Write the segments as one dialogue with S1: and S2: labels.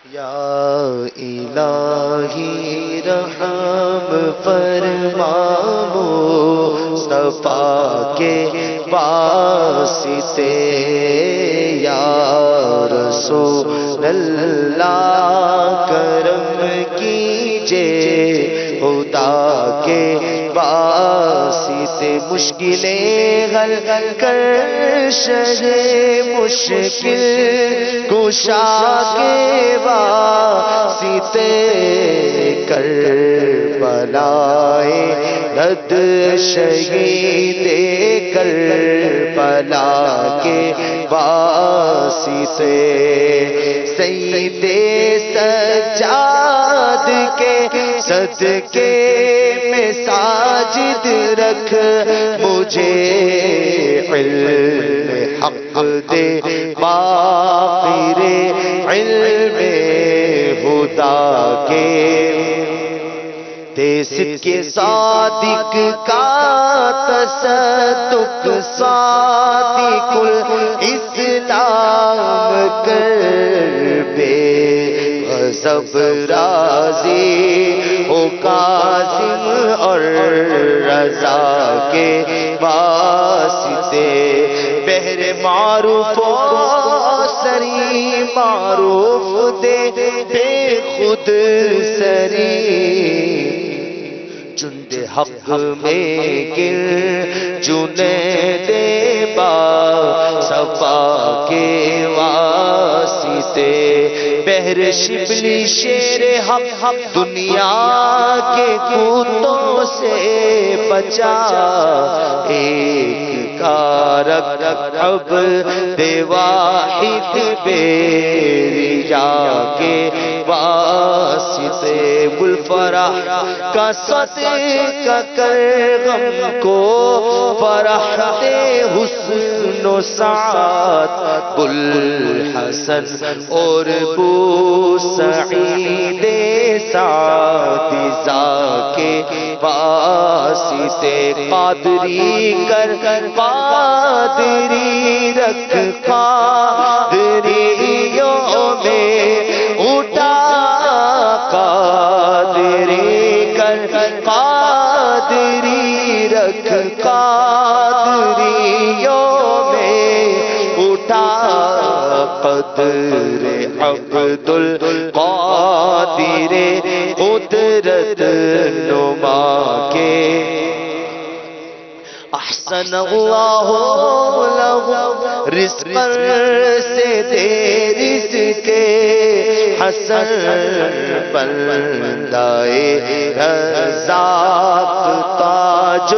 S1: یا الہی رحم فرما مصطفیٰ کے واسطے، یا رسول اللہ کرم کیجئے خدا کے واسطے، مشکلیں حل کر شے مشکل کشا کے واسطے، کربلائے رد شہید کربلا کے واسطے، سید سجاد کے صدقے میں ساجد رکھ، مجھے علم حق دے باقر علم خدا کے، صدق صادق کا تصدق صادق الاسلام کر، بے غضب راضی ہو کاظم اور رضا کے واسطے، بہر معروف و سری معروف دے بے خود سری، جند حق میں گر جنید با صفا کے واسطے، بہر شبلی شیر حق دنیا کے کتوں سے بچا، ایک کارک عبد واحد بیریا کے واسطے، گلفرح کا صدقہ کر غم کو فرح دے حسن و سعاد، بوالحسن اور بوسعید سعدیزہ کے واسطے، قادری کر قادری رکھ قادریوں میں اٹھا، قادری کر قادری رکھ قادریوں میں اٹھا، قدر عبد القادر قدرت نما کے، احسن اللہ لہ رزق سے دے رزق حسن، بندائے رزاق تاج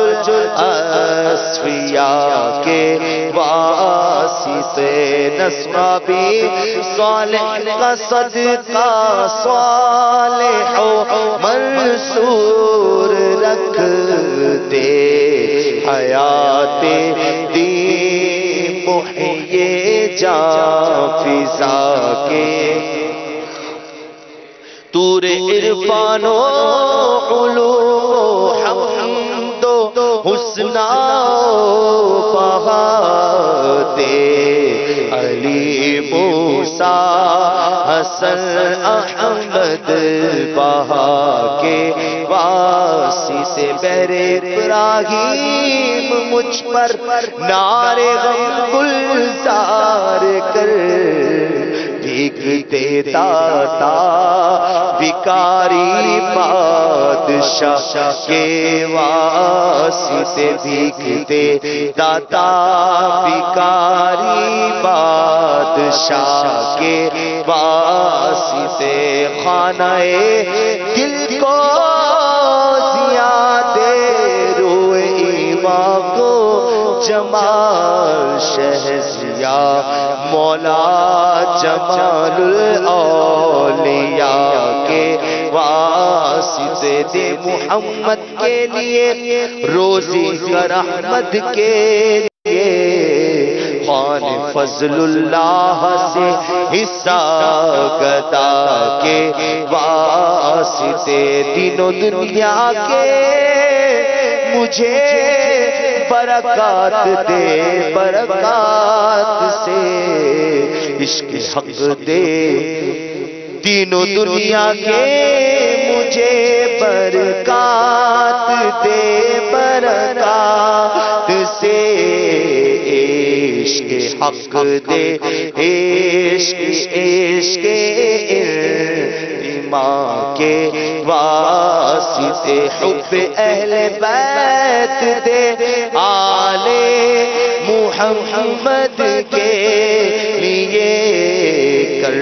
S1: الاصفیاء کے واسطے، نصرابی صالح کا صدقہ صالح و منصور رکھ دے، حیات دی محیے جاں فضا کے، تور عرفان و علوم حمد و حسنہ بہا دے، علی موسیٰ حسن احمد بہا کے واسطے، بہر ابراہیم مجھ پر نعرے غم گلزار کر، بھیگتے داتا بھکاری بادشاہ کے واسطے، بھیگتے داتا بھکاری بادشاہ کے واسطے، خانہ دل کو زیادہ روئے ایمان کو جمال شہزیاں مولا جمال الاولیاء کے واسطے، دے محمد کے لیے روزی کا رحمت کے لیے، خوان فضل اللہ سے حصہ گدا کے واسطے، دین و دنیا کے مجھے برکات دے، برکات سے عشق حق دے، دین و دنیا کے مجھے برکات دے، برکات سے عشق حق دے، عشق ایمان کے واسطے حب اہل بیت دے، آل محمد کے لیے کر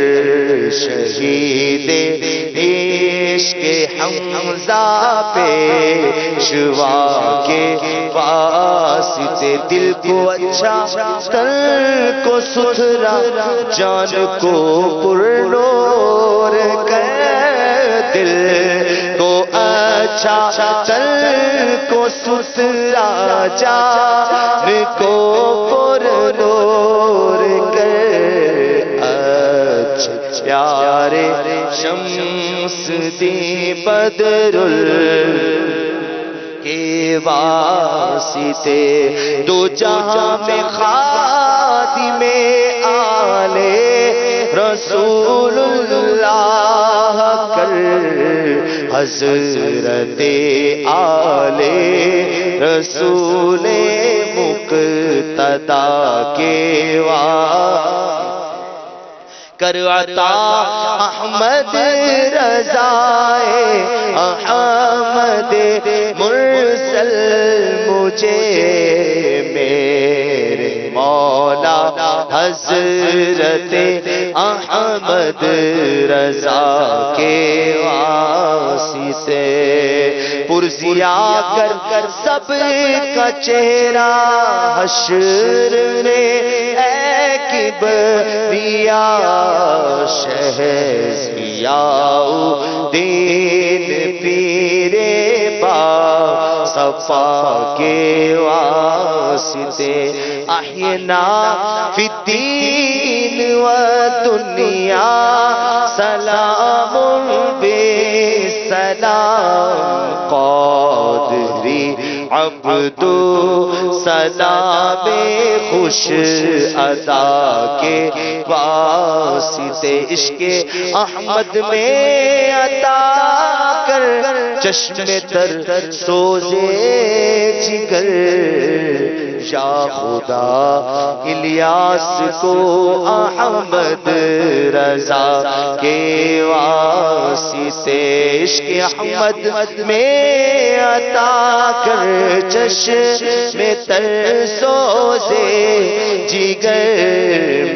S1: شہید عشق حمزہ پیشوا کے واسطے، دل کو اچھا تن کو ستھرا جان کو پرنور کر، دل کو اچھا تن کو ستھرا جان کو پرنور کر، اچھے پیارے شمس دی بدر کے واسطے، دو جہاں میں خادم آل رسول اللہ کر، حضرت آل رسول مقتدی کے کر عطا احمد رضائے احمد مرسل مجھے، میرے مولا حضرت احمد رضا کے واسطے، پرزیا کر سب کا چہرہ حشر میں، کبریا شہزیاء دین پیر با صفا کے واسطے، احینا فی الدین و دنیا سلام بسلام، قادری عبدو سلام خوش ادا کے واسطے، عشق احمد میں عطا کر چشم تر سوزے جگر، یا خدا الیاس کو احمد رضا کے واسطے، عشق احمد میں عطا کر چشم تر سوزے جگر،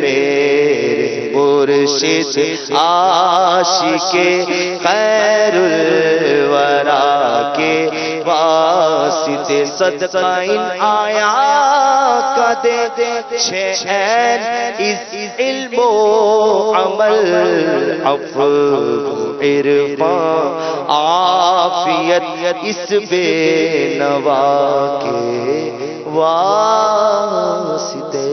S1: میرے مرشد عاشق خیر الورا کے واسطے، صدقہ ان آیات کا دے چین اس علم و عمل، عفو عرفان عافیت اس بے نوا کے واسطے۔